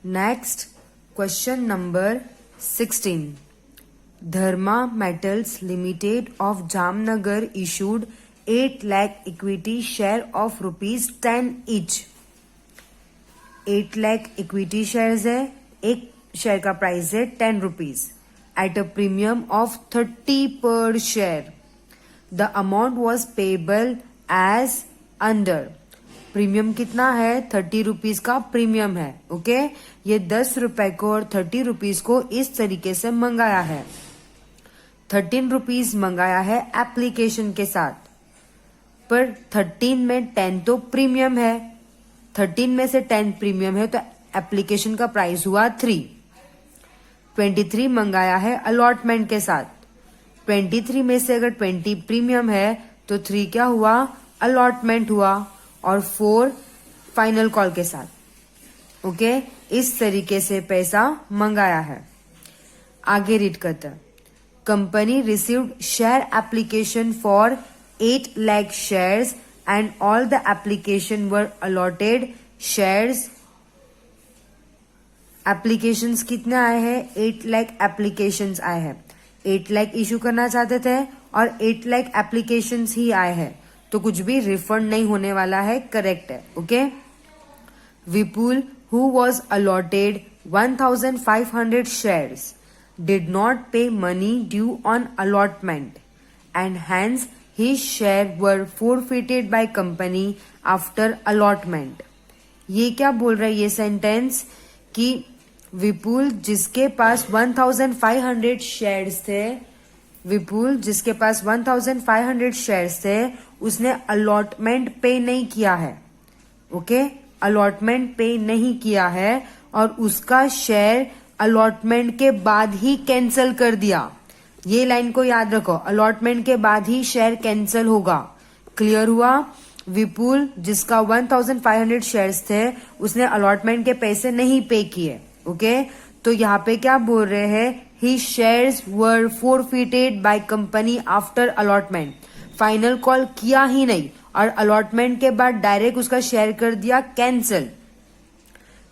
Next, question number 16. Dharma Metals Limited of Jamnagar issued 8 lakh equity share of rupees 10 each. 8 lakh equity shares है, एक share का price है 10 rupees at a premium of 30 per share. The amount was payable as under. Premium कितना है? 30 rupees का premium है. Okay, ये 10 रुपए को और 30 रुपीज को इस तरीके से मंगाया है. 13 रुपीज मंगाया है एप्लीकेशन के साथ, पर 13 में 10 तो प्रीमियम है. 13 में से 10 प्रीमियम है तो एप्लीकेशन का प्राइस हुआ 3. 23 मंगाया है अलॉटमेंट के साथ. 23 में से अगर 20 प्रीमियम है तो 3 क्या हुआ? अलॉटमेंट हुआ. और 4 फाइनल कॉल के साथ. ओके, इस तरीके से पैसा मंगाया है. आगे रीड करते हैं. Company received share application for 8 lakh shares and all the application were allotted shares. Applications कितने आए हैं? 8 लाख एप्लीकेशंस आए हैं. 8 लाख इशू करना चाहते थे और 8 लाख एप्लीकेशंस ही आए हैं, तो कुछ भी रिफंड नहीं होने वाला है. करेक्ट है. Okay. Vipul who was allotted 1500 shares did not pay money due on allotment and hence his share were forfeited by company after allotment. ये क्या बोल रहा है ये सेंटेंस? कि विपुल जिसके पास 1500 शेयर्स थे, विपुल जिसके पास 1500 शेयर्स थे, उसने अलॉटमेंट पे नहीं किया है. ओके, अलॉटमेंट पे नहीं किया है और उसका शेयर अलॉटमेंट के बाद ही कैंसिल कर दिया. ये लाइन को याद रखो, अलॉटमेंट के बाद ही शेयर कैंसिल होगा. क्लियर हुआ? विपुल जिसका 1500 शेयर्स थे, उसने अलॉटमेंट के पैसे नहीं पे किए. ओके, तो यहाँ पे क्या बोल रहे हैं? He shares were forfeited by company after allotment. Final call किया ही नहीं और अलॉटमेंट के बाद डायरेक्ट उसका शेयर कर दिया कैंसिल.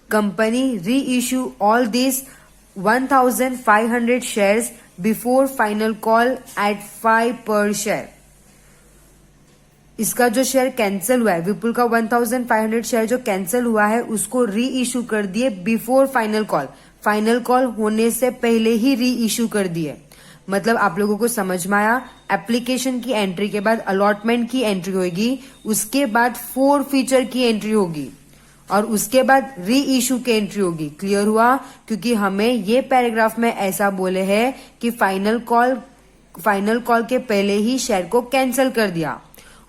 कंपनी री issue all this 1500 shares before final call at 5 पर शेयर. इसका जो शेयर कैंसिल हुआ है, विपुल का 1500 शेयर जो कैंसिल हुआ है, उसको री इश्यू कर दिए before final call. Final call होने से पहले ही री इश्यू कर दिए. मतलब आप लोगों को समझ में आया? एप्लीकेशन की एंट्री के बाद अलॉटमेंट की एंट्री होगी, उसके बाद 4 फीचर की एंट्री होगी और उसके बाद री इशू की एंट्री होगी. क्लियर हुआ? क्योंकि हमें ये पैराग्राफ में ऐसा बोले हैं कि फाइनल कॉल के पहले ही शेयर को कैंसिल कर दिया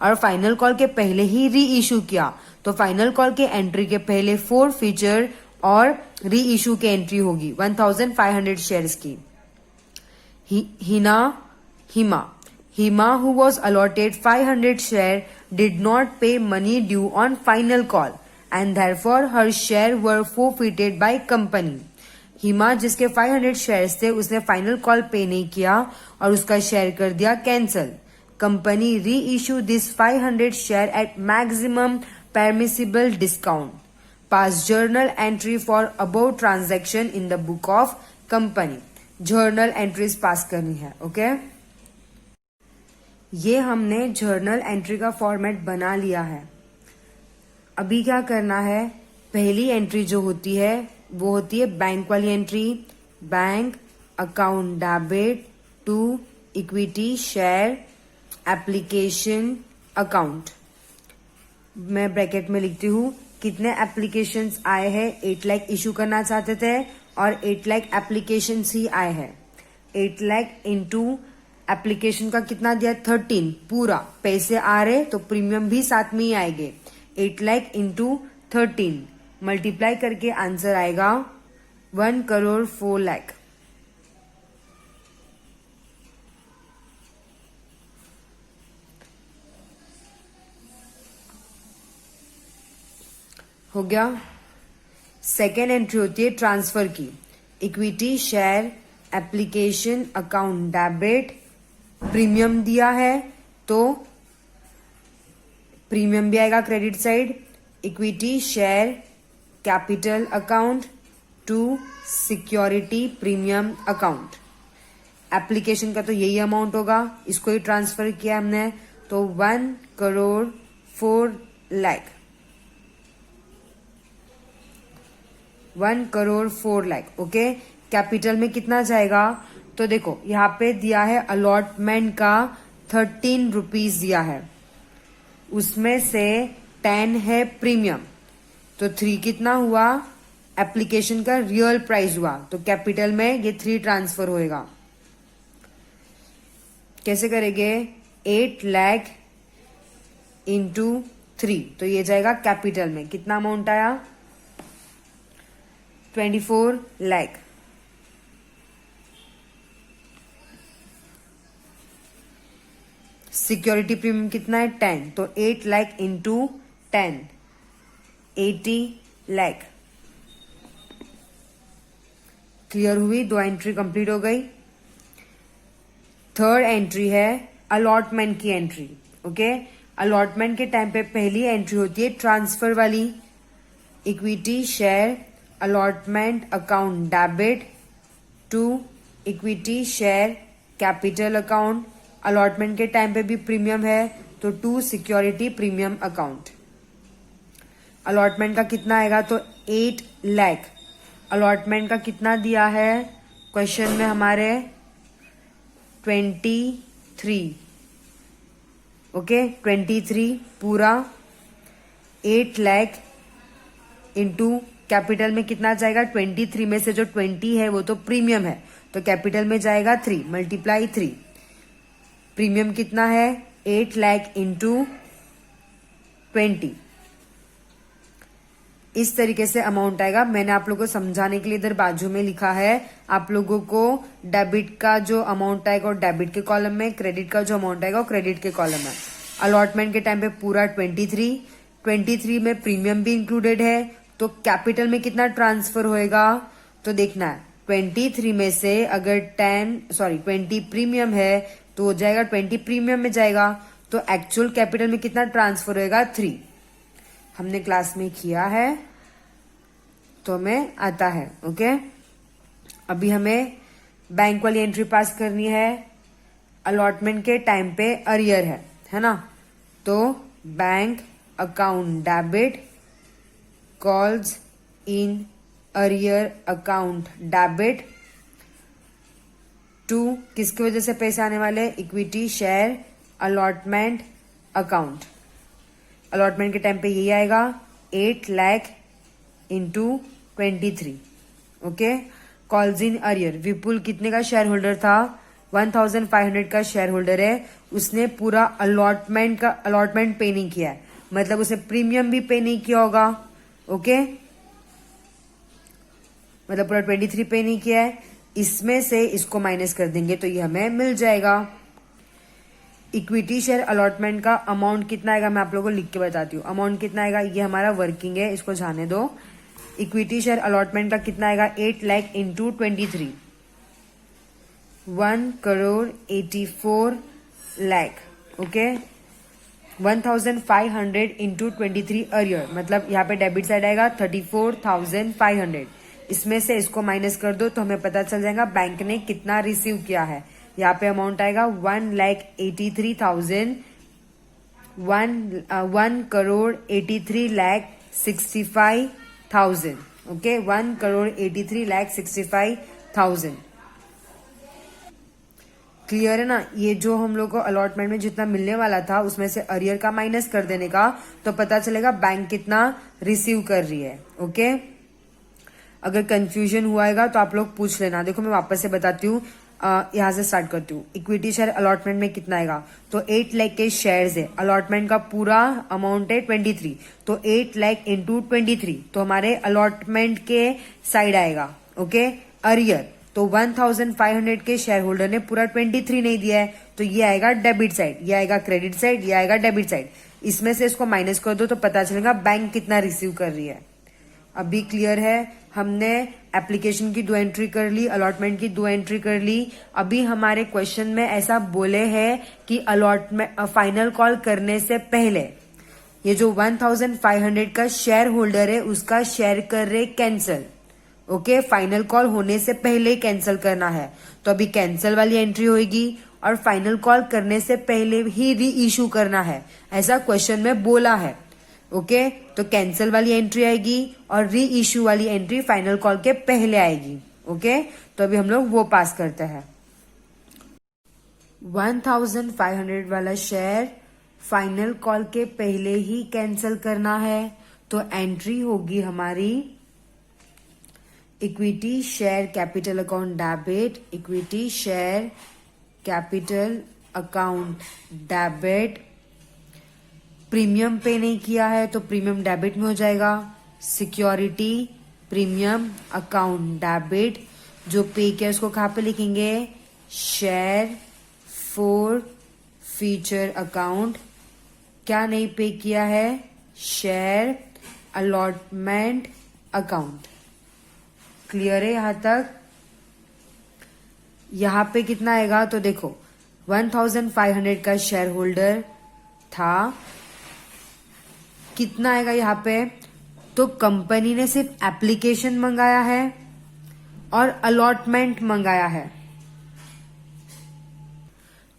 और फाइनल कॉल के पहले ही री इशू किया, तो फाइनल कॉल के एंट्री के पहले 4 फीचर और री इशू की एंट्री होगी 1500 शेयर्स की. Hima who was allotted 500 share did not pay money due on final call and therefore her share were forfeited by company. Hima जिसके 500 शेयर्स थे, उसने फाइनल कॉल पे नहीं किया और उसका शेयर कर दिया कैंसिल. कंपनी री issue this 500 share eight maximum permissible discount. Pass journal entry for above transaction in the book of company. Journal entries pass करनी है. ओके, ये हमने जर्नल एंट्री का फॉर्मेट बना लिया है. अभी क्या करना है? पहली एंट्री जो होती है वो होती है बैंक वाली entry. Bank account debit to equity share application account. मैं ब्रैकेट में लिखती हूँ कितने एप्लीकेशंस आए हैं. 8 लाख इशू करना चाहते थे और 8 लाख एप्लीकेशंस ही आए हैं. 8 लाख इंटू एप्लीकेशन का कितना दिया? 13. पूरा पैसे आ रहे तो प्रीमियम भी साथ में ही आएंगे. 8 लाख इंटू 13 मल्टीप्लाई करके आंसर आएगा 1 करोड़ 4 लाख. हो गया. सेकेंड एंट्री होती है ट्रांसफर की. Equity share application account debit. Premium दिया है तो प्रीमियम भी आएगा credit side. Equity share capital account to security premium account. Application का तो यही अमाउंट होगा, इसको ही ट्रांसफर किया हमने, तो 1,04,00,000। 1,04,00,000। ओके, कैपिटल में कितना जाएगा? तो देखो यहाँ पे दिया है अलॉटमेंट का 13 रुपीज दिया है, उसमें से 10 है प्रीमियम, तो 3 कितना हुआ? एप्लीकेशन का रियल प्राइस हुआ, तो कैपिटल में ये 3 ट्रांसफर होएगा। कैसे करेंगे? 8 लाख इंटू 3, तो ये जाएगा कैपिटल में। कितना अमाउंट आया? 24 लाख। सिक्योरिटी प्रीमियम कितना है? 10, तो 8 लाख इंटू 10, 80 लाख। क्लियर हुई? 2 एंट्री कंप्लीट हो गई। थर्ड एंट्री है अलॉटमेंट की एंट्री। ओके, अलॉटमेंट के टाइम पे पहली एंट्री होती है ट्रांसफर वाली, equity share allotment account debit to equity share capital account. Allotment के टाइम पे भी प्रीमियम है, तो to security premium account. Allotment का कितना आएगा? तो 8 लाख। अलॉटमेंट का कितना दिया है क्वेश्चन में हमारे? 23। ओके, 23 पूरा 8 लाख इंटू कैपिटल में कितना जाएगा? 23 में से जो 20 है वो तो प्रीमियम है, तो कैपिटल में जाएगा 3 मल्टीप्लाई 3। प्रीमियम कितना है? 8 लाख इंटू 20। इस तरीके से अमाउंट आएगा। मैंने आप लोगों को समझाने के लिए इधर बाजू में लिखा है, आप लोगों को डेबिट का जो अमाउंट आएगा वो डेबिट के कॉलम में, क्रेडिट का जो अमाउंट आएगा वो क्रेडिट के कॉलम में। अलॉटमेंट के टाइम पे पूरा 23 में प्रीमियम भी इंक्लूडेड है, तो कैपिटल में कितना ट्रांसफर होएगा? तो देखना है 23 में से अगर 20 प्रीमियम है तो हो जाएगा 20 प्रीमियम में जाएगा, तो एक्चुअल कैपिटल में कितना ट्रांसफर होएगा? 3। हमने क्लास में किया है तो हमें आता है। ओके, अभी हमें बैंक वाली एंट्री पास करनी है। अलॉटमेंट के टाइम पे अरियर है ना, तो bank account debit calls in arrear account debit to किसकी वजह से पैसे आने वाले? Equity share allotment account. Allotment के टाइम पे यही आएगा 8 lakh into 23। Okay, calls in arrear. Vipul कितने का शेयर होल्डर था? 1500 का शेयर होल्डर है, उसने पूरा अलॉटमेंट पे नहीं किया है, मतलब उसे प्रीमियम भी पे नहीं किया होगा। ओके, मतलब पूरा 23 पे नहीं किया है, इसमें से इसको माइनस कर देंगे तो ये हमें मिल जाएगा। इक्विटी शेयर अलॉटमेंट का अमाउंट कितना आएगा मैं आप लोगों को लिख के बताती हूँ। अमाउंट कितना आएगा? ये हमारा वर्किंग है, इसको जाने दो। इक्विटी शेयर अलॉटमेंट का कितना आएगा? 8 lakh into 23, 1,84,00,000। Okay, 1,500 into 23 arrear, मतलब यहाँ पे डेबिट साइड आएगा 34,500। इसमें से इसको माइनस कर दो तो हमें पता चल जाएगा बैंक ने कितना रिसीव किया है। यहाँ पे अमाउंट आएगा 1,83,000, 1,83,65,000। ओके, 1,83,65,000। क्लियर है ना? ये जो हम लोग को अलॉटमेंट में जितना मिलने वाला था उसमें से अरियर का माइनस कर देने का, तो पता चलेगा बैंक कितना रिसीव कर रही है। ओके, अगर कंफ्यूजन हुआ है तो आप लोग पूछ लेना। देखो मैं वापस से बताती हूँ, यहां से स्टार्ट करती हूँ। इक्विटी शेयर अलॉटमेंट में कितना आएगा? तो 8 लाख के शेयर्स है, अलॉटमेंट का पूरा अमाउंट है 23, तो 8 लाख इंटू 23, तो हमारे अलॉटमेंट के साइड आएगा। ओके, अरियर तो 1,500 के शेयर होल्डर ने पूरा 23 नहीं दिया है, तो ये आएगा डेबिट साइड, ये आएगा क्रेडिट साइड, ये आएगा डेबिट साइड। इसमें से इसको माइनस कर दो तो पता चलेगा बैंक कितना रिसीव कर रही है। अभी क्लियर है? हमने एप्लीकेशन की 2 एंट्री कर ली, अलॉटमेंट की 2 एंट्री कर ली। अभी हमारे क्वेश्चन में ऐसा बोले हैं कि अलॉटमेंट फाइनल कॉल करने से पहले ये जो 1,500 का शेयर होल्डर है उसका शेयर कर रहे कैंसिल। ओके, फाइनल कॉल होने से पहले कैंसिल करना है, तो अभी कैंसिल वाली एंट्री होगी और फाइनल कॉल करने से पहले ही री इशू करना है, ऐसा क्वेश्चन में बोला है। ओके, तो कैंसिल वाली एंट्री आएगी और री इशू वाली एंट्री फाइनल कॉल के पहले आएगी। ओके, तो अभी हम लोग वो पास करते हैं। 1500 वाला शेयर फाइनल कॉल के पहले ही कैंसिल करना है, तो एंट्री होगी हमारी equity share capital account debit, equity share capital account debit. Premium पे नहीं किया है तो प्रीमियम डेबिट में हो जाएगा। सिक्योरिटी प्रीमियम अकाउंट डेबिट, जो पे किया उसको कहाँ पे लिखेंगे, शेयर फॉर फ्यूचर अकाउंट। क्या नहीं पे किया है, शेयर अलॉटमेंट अकाउंट। क्लियर है यहां तक? यहां पे कितना आएगा, तो देखो 1500 का शेयर होल्डर था, कितना आएगा यहाँ पे, तो कंपनी ने सिर्फ एप्लीकेशन मंगाया है और अलॉटमेंट मंगाया है।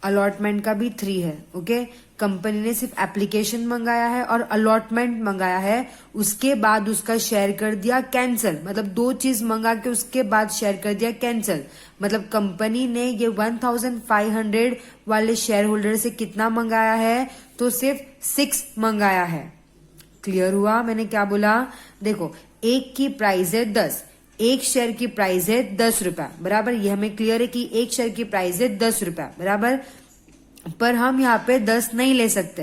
अलॉटमेंट का भी 3 है। ओके, कंपनी ने सिर्फ एप्लीकेशन मंगाया है और अलॉटमेंट मंगाया है, उसके बाद उसका शेयर कर दिया कैंसिल। मतलब 2 चीज मंगा के उसके बाद शेयर कर दिया कैंसिल। मतलब कंपनी ने ये 1500 वाले शेयर होल्डर से कितना मंगाया है, तो सिर्फ 6 मंगाया है। क्लियर हुआ मैंने क्या बोला? देखो, एक की प्राइस है 10, एक शेयर की प्राइस है 10 रुपया, बराबर। ये हमें क्लियर है कि एक शेयर की प्राइस है 10 रुपया, बराबर। पर हम यहाँ पे 10 नहीं ले सकते।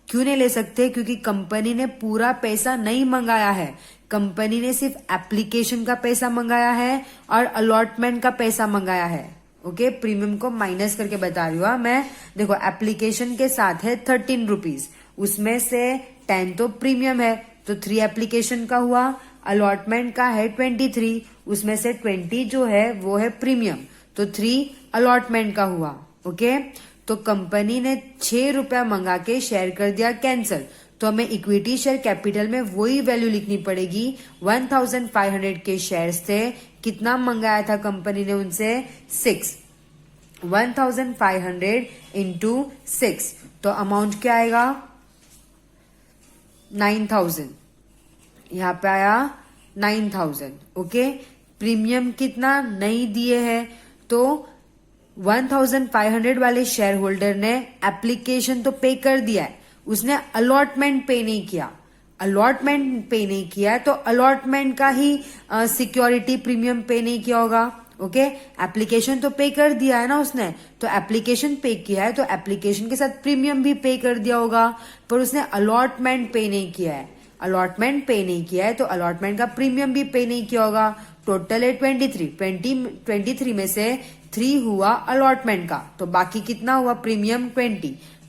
क्यों नहीं ले सकते? क्योंकि कंपनी ने पूरा पैसा नहीं मंगाया है। कंपनी ने सिर्फ एप्लीकेशन का पैसा मंगाया है और अलॉटमेंट का पैसा मंगाया है। ओके, प्रीमियम को माइनस करके बता रही हूँ मैं। देखो, एप्लीकेशन के साथ है 13 रुपीज, उसमें से 10 तो प्रीमियम है, तो 3 एप्लीकेशन का हुआ। अलॉटमेंट का है 23, उसमें से 20 जो है वो है प्रीमियम, तो 3 अलॉटमेंट का हुआ। ओके, तो कंपनी ने 6 रुपया मंगा के शेयर कर दिया कैंसिल, तो हमें इक्विटी शेयर कैपिटल में वही वैल्यू लिखनी पड़ेगी। 1500 के शेयर्स थे, कितना मंगाया था कंपनी ने उनसे, 6। 1500 इंटू 6, तो अमाउंट क्या आएगा, 9000। यहाँ पे आया 9000। ओके, प्रीमियम कितना नहीं दिए है, तो 1500 वाले शेयर होल्डर ने एप्लीकेशन तो पे कर दिया है, उसने अलॉटमेंट पे नहीं किया। अलॉटमेंट पे नहीं किया तो अलॉटमेंट का ही सिक्योरिटी प्रीमियम पे नहीं किया होगा। ओके, एप्लीकेशन तो पे कर दिया है ना उसने, तो एप्लीकेशन पे किया है तो एप्लीकेशन के साथ प्रीमियम भी पे कर दिया होगा, पर उसने अलॉटमेंट पे नहीं किया है। अलॉटमेंट पे नहीं किया है तो अलॉटमेंट का प्रीमियम भी पे नहीं किया होगा। टोटल है 23 में से 3 हुआ अलॉटमेंट का, तो बाकी कितना हुआ प्रीमियम,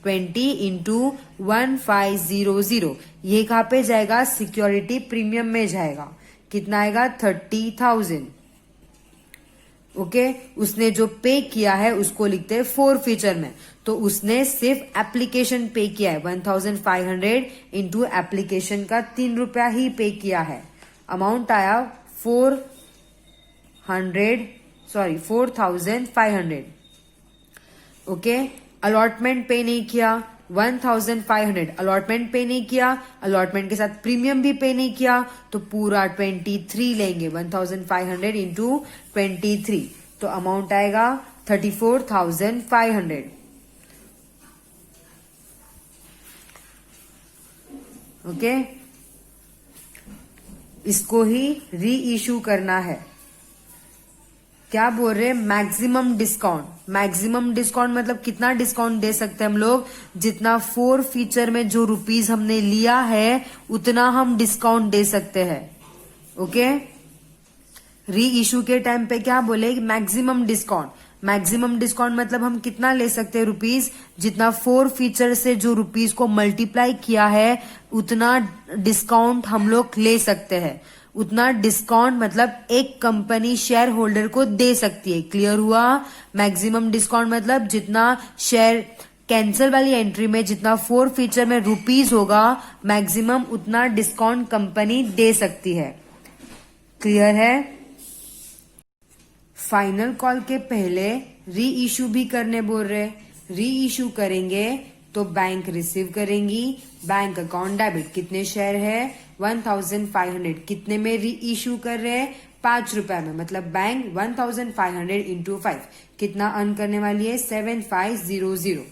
20 इंटू 1500, ये कहाँ पे जाएगा, सिक्योरिटी प्रीमियम में जाएगा। कितना आएगा, 30,000। ओके, उसने जो पे किया है उसको लिखते हैं फोर फीचर में, तो उसने सिर्फ एप्लीकेशन पे किया है। 1500 इंटू एप्लीकेशन का 3 रुपया ही पे किया है। अमाउंट आया 4,500। ओके, अलॉटमेंट पे नहीं किया, 1500 अलॉटमेंट पे नहीं किया, अलॉटमेंट के साथ प्रीमियम भी पे नहीं किया, तो पूरा 23 लेंगे। 1500 इंटू 23, तो अमाउंट आएगा 34,500। ओके, इसको ही री इशू करना है। क्या बोल रहे हैं, मैक्सिमम डिस्काउंट। मैक्सिमम डिस्काउंट मतलब कितना डिस्काउंट दे सकते हैं हम लोग, जितना 4 फीचर में जो रुपीस हमने लिया है उतना हम डिस्काउंट दे सकते हैं। ओके, री इशू के टाइम पे क्या बोले, मैक्सिमम डिस्काउंट। मैक्सिमम डिस्काउंट मतलब हम कितना ले सकते हैं रुपीस, जितना 4 फीचर से जो रुपीस को मल्टीप्लाई किया है उतना डिस्काउंट हम लोग ले सकते हैं। उतना डिस्काउंट मतलब एक कंपनी शेयर होल्डर को दे सकती है। क्लियर हुआ? मैक्सिमम डिस्काउंट मतलब जितना शेयर, कैंसिल वाली एंट्री में जितना 4 फीचर में रुपीस होगा, मैक्सिमम उतना डिस्काउंट कंपनी दे सकती है। क्लियर है? फाइनल कॉल के पहले री इशू भी करने बोल रहे। री इशू करेंगे तो बैंक रिसीव करेंगी। बैंक अकाउंट डेबिट, कितने शेयर है 1500, कितने में री इशू कर रहे हैं 5 रुपए में, मतलब बैंक 1500 इंटू 5 कितना अर्न करने वाली है 7500।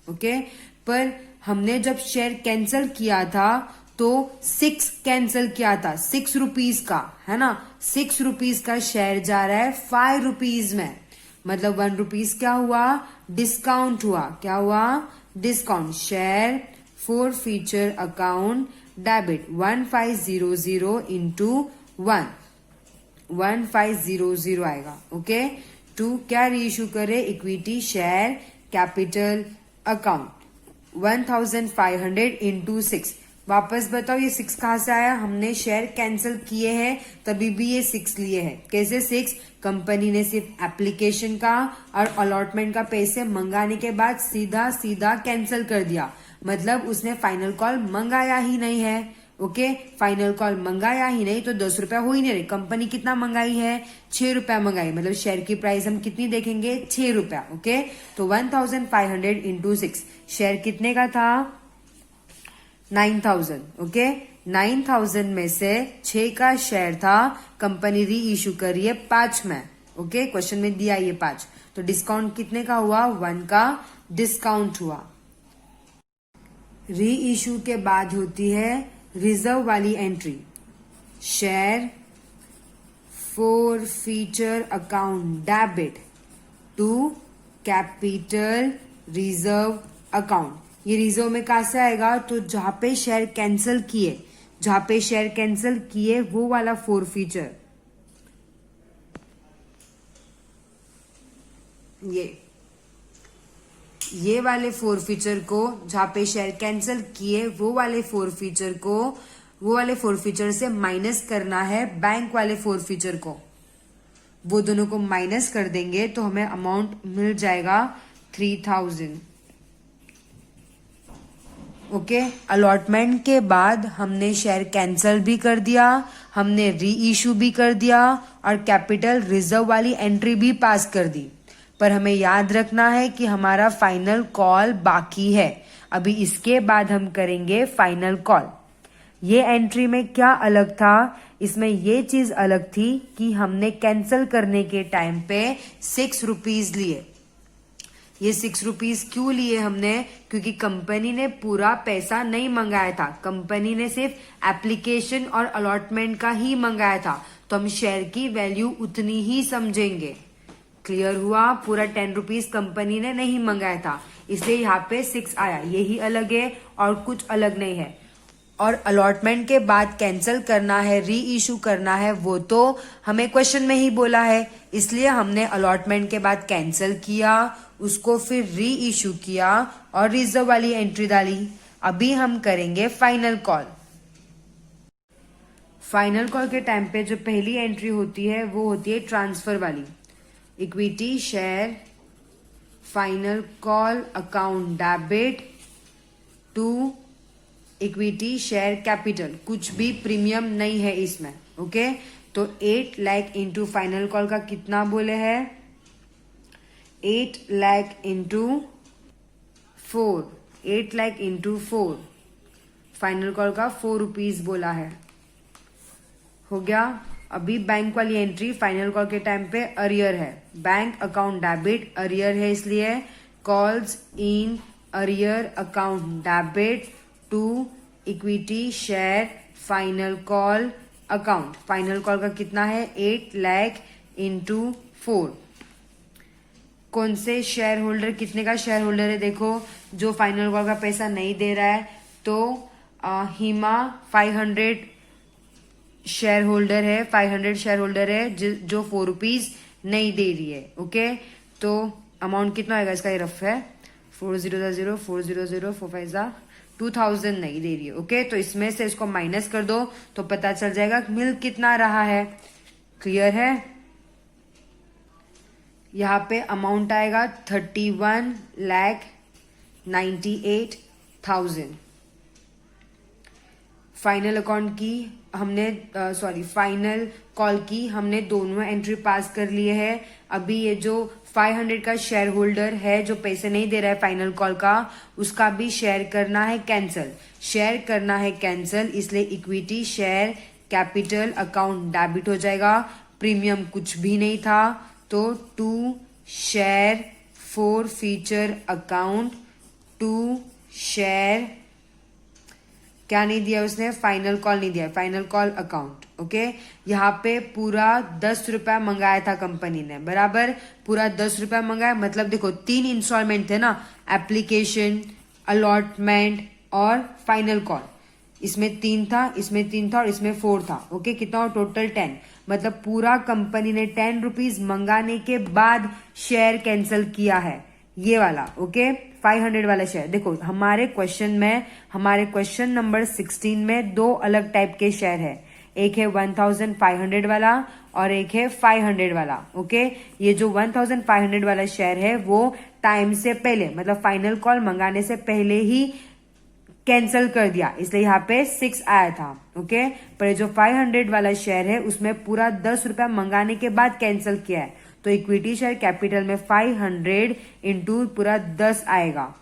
ओके, पर हमने जब शेयर कैंसिल किया था तो 6 कैंसिल किया था, 6 रुपीज का, है ना। 6 रुपीज का शेयर जा रहा है 5 रुपीज में, मतलब 1 रुपीज क्या हुआ, डिस्काउंट हुआ। क्या हुआ, discount. Share forfeiture account debit 1500 into 1, 1500 आएगा। ओके, टू क्या री इशू करे, equity share capital account 1500 into 6। वापस बताओ ये 6 कहां से आया, हमने शेयर कैंसिल किए हैं तभी भी ये 6 लिए हैं। कैसे 6, कंपनी ने सिर्फ एप्लीकेशन का और अलॉटमेंट का पैसे मंगाने के बाद सीधा सीधा कैंसिल कर दिया, मतलब उसने फाइनल कॉल मंगाया ही नहीं है। ओके, फाइनल कॉल मंगाया ही नहीं तो 10 रुपया हो ही नहीं रहे। कंपनी कितना मंगाई है 6 रुपया मंगाई, मतलब शेयर की प्राइस हम कितनी देखेंगे 6 रुपया। ओके, तो 1500 इंटू 6, शेयर कितने का था 9000। ओके, 9000 में से 6 का शेयर था, कंपनी री इशू करी है 5 में। ओके, क्वेश्चन में दिया ये 5, तो डिस्काउंट कितने का हुआ 1 का डिस्काउंट हुआ। री इशू के बाद होती है रिजर्व वाली entry, share forfeiture account debit to capital reserve account. ये रिजर्व में कहां से आएगा, तो जहां पे शेयर कैंसिल किए, जहां पे शेयर कैंसिल किए वो वाला फोर फीचर, ये वाले फोर फीचर को, जहां पे शेयर कैंसिल किए वो वाले फोर फीचर को, वो वाले फोर फीचर से माइनस करना है बैंक वाले फोर फीचर को। वो दोनों को माइनस कर देंगे तो हमें अमाउंट मिल जाएगा 3000। ओके, अलॉटमेंट के बाद हमने शेयर कैंसिल भी कर दिया, हमने री इशू भी कर दिया और कैपिटल रिजर्व वाली एंट्री भी पास कर दी। पर हमें याद रखना है कि हमारा फाइनल कॉल बाकी है। अभी इसके बाद हम करेंगे फाइनल कॉल। ये एंट्री में क्या अलग था, इसमें ये चीज अलग थी कि हमने कैंसिल करने के टाइम पे 6 रुपीज लिए। ये 6 रुपीज क्यों लिए हमने, क्योंकि कंपनी ने पूरा पैसा नहीं मंगाया था, कंपनी ने सिर्फ एप्लीकेशन और अलॉटमेंट का ही मंगाया था, तो हम शेयर की वैल्यू उतनी ही समझेंगे। क्लियर हुआ, पूरा 10 रुपीज कंपनी ने नहीं मंगाया था, इसलिए यहाँ पे 6 आया। यही अलग है और कुछ अलग नहीं है। और अलॉटमेंट के बाद कैंसिल करना है, री इशू करना है, वो तो हमें क्वेश्चन में ही बोला है, इसलिए हमने अलॉटमेंट के बाद कैंसिल किया, उसको फिर री इशू किया और रिजर्व वाली एंट्री डाली। अभी हम करेंगे फाइनल कॉल। फाइनल कॉल के टाइम पे जो पहली एंट्री होती है वो होती है ट्रांसफर वाली, equity share final call account debit to equity share capital. कुछ भी प्रीमियम नहीं है इसमें। ओके, तो 8 लाख इंटू फाइनल कॉल का कितना बोले हैं 8 lakh into 4, 8 lakh into 4, final call का 4 रुपीज बोला है। हो गया। अभी बैंक वाली एंट्री फाइनल कॉल के टाइम पे अरियर है, बैंक अकाउंट डेबिट अरियर है, इसलिए calls in arrear account debit to equity share final call account. Final call का कितना है 8 लाख इंटू 4। कौन से शेयर होल्डर, कितने का शेयर होल्डर है, देखो जो फाइनल कॉल का पैसा नहीं दे रहा है तो हिमा 500 शेयर होल्डर है, 500 शेयर होल्डर है जो 4 रुपीज नहीं दे रही है। ओके, तो अमाउंट कितना आएगा इसका, ये रफ है 4000 400 4 2000 नहीं दे रही है। ओके, तो इसमें से इसको माइनस कर दो तो पता चल जाएगा मिल कितना रहा है। क्लियर है, यहाँ पे अमाउंट आएगा 31,98,000। फाइनल अकाउंट की हमने फाइनल कॉल की हमने दोनों एंट्री पास कर लिए है। अभी ये जो 500 का शेयर होल्डर है जो पैसे नहीं दे रहा है फाइनल कॉल का, उसका भी शेयर करना है कैंसिल, इसलिए equity share capital account debit हो जाएगा। प्रीमियम कुछ भी नहीं था तो to share forfeiture account, to share क्या नहीं दिया उसने, फाइनल कॉल नहीं दिया, फाइनल कॉल अकाउंट। ओके, यहाँ पे पूरा 10 रुपया मंगाया था कंपनी ने, बराबर पूरा 10 रुपया मंगाया, मतलब देखो 3 इंस्टॉलमेंट थे ना, एप्लीकेशन, अलॉटमेंट और फाइनल कॉल। इसमें 3 था, इसमें 3 था और इसमें 4 था। ओके, कितना हो टोटल 10, मतलब पूरा कंपनी ने 10 रुपीज मंगाने के बाद शेयर कैंसिल किया है, ये वाला। ओके, 500 वाला शेयर। देखो हमारे क्वेश्चन नंबर 16 में 2 अलग टाइप के शेयर है, एक है 1500 वाला और एक है 500 वाला। ओके, ये जो 1500 वाला शेयर है वो टाइम से पहले, मतलब फाइनल कॉल मंगाने से पहले ही कैंसिल कर दिया, इसलिए यहाँ पे 6 आया था। ओके, पर जो 500 वाला शेयर है उसमें पूरा 10 रुपया मंगाने के बाद कैंसिल किया है, तो इक्विटी शेयर कैपिटल में 500 इंटू पूरा 10 आएगा।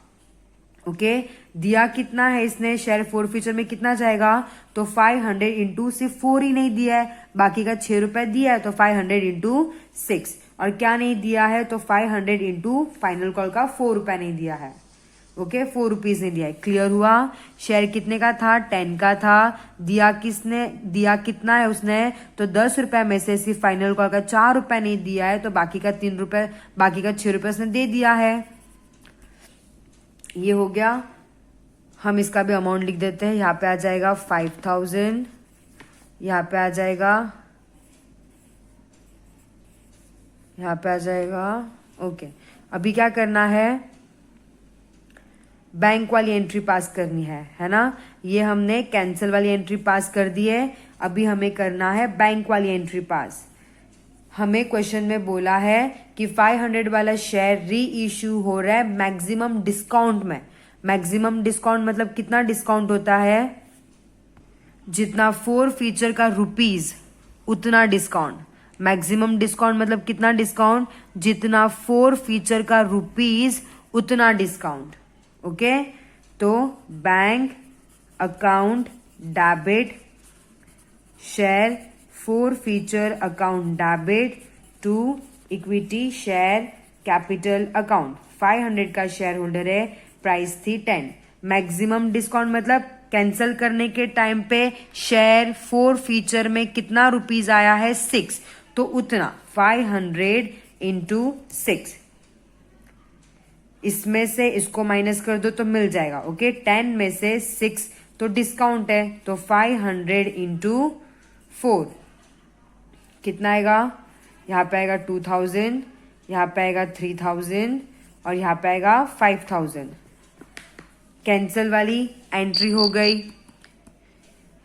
ओके, दिया कितना है इसने, शेयर फॉर फ्यूचर में कितना जाएगा, तो 500 इंटू, सिर्फ 4 ही नहीं दिया है, बाकी का 6 रुपए दिया है, तो 500 इंटू 6, और क्या नहीं दिया है, तो 500 इंटू फाइनल कॉल का 4 रुपया नहीं दिया है। ओके, 4 रुपीज नहीं दिया है। क्लियर हुआ। शेयर कितने का था, 10 का था। दिया कितना है उसने, तो 10 रुपए में से सिर्फ फाइनल कॉल का 4 रुपए नहीं दिया है, तो बाकी का 3 रुपए, बाकी का 6 रुपए उसने दे दिया है। ये हो गया। हम इसका भी अमाउंट लिख देते हैं, यहाँ पे आ जाएगा 5000, यहाँ पे आ जाएगा, यहाँ पे आ जाएगा। ओके, अभी क्या करना है, बैंक वाली एंट्री पास करनी है ना। ये हमने कैंसिल वाली एंट्री पास कर दी है, अभी हमें करना है बैंक वाली एंट्री पास। हमें क्वेश्चन में बोला है कि 500 वाला शेयर री इश्यू हो रहा है मैक्सिमम डिस्काउंट में। मैक्सिमम डिस्काउंट मतलब कितना डिस्काउंट होता है, जितना 4 फीचर का रुपीज उतना डिस्काउंट। मैक्सिमम डिस्काउंट मतलब कितना डिस्काउंट, जितना 4 फीचर का रुपीज उतना डिस्काउंट। ओके, तो bank account debit share 4 feature account debit to equity share capital account. 500 का शेयर होल्डर है, प्राइस थी 10। मैक्सिमम डिस्काउंट मतलब कैंसिल करने के टाइम पे शेयर 4 फीचर में कितना रुपीज आया है, 6, तो उतना 500 इंटू 6। इसमें से इसको माइनस कर दो तो मिल जाएगा। ओके, 10 में से 6 तो डिस्काउंट है, तो 500 इंटू 4 कितना आएगा, यहाँ पे आएगा 2000, यहाँ पे आएगा 3000 और यहाँ पे आएगा 5000। कैंसिल वाली एंट्री हो गई,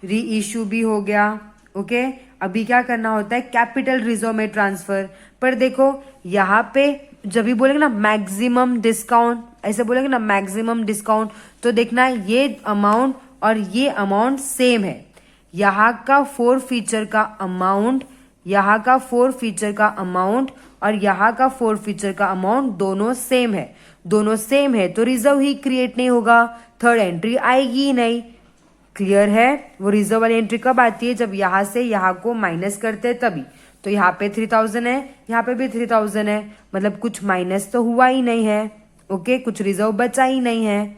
री इश्यू भी हो गया। ओके, अभी क्या करना होता है, कैपिटल रिजर्व में ट्रांसफर। पर देखो यहाँ पे जब भी बोलेंगे ना मैक्सिमम डिस्काउंट, ऐसे बोलेंगे ना मैक्सिमम डिस्काउंट, तो देखना ये अमाउंट और ये अमाउंट सेम है। यहाँ का 4 फीचर का अमाउंट, यहाँ का 4 फीचर का अमाउंट और यहाँ का 4 फीचर का अमाउंट दोनों सेम है। दोनों सेम है तो रिजर्व ही क्रिएट नहीं होगा, थर्ड एंट्री आएगी ही नहीं। क्लियर है। वो रिजर्व वाली एंट्री कब आती है, जब यहाँ से यहाँ को माइनस करते हैं तभी। तो यहाँ पे 3000 है, यहाँ पे भी 3000 है, मतलब कुछ माइनस तो हुआ ही नहीं है। ओके, कुछ रिजर्व बचा ही नहीं है।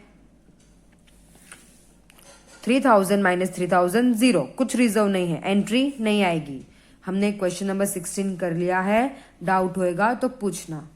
3000 माइनस 3000 0, कुछ रिजर्व नहीं है, एंट्री नहीं आएगी। हमने क्वेश्चन नंबर 16 कर लिया है, डाउट होएगा तो पूछना।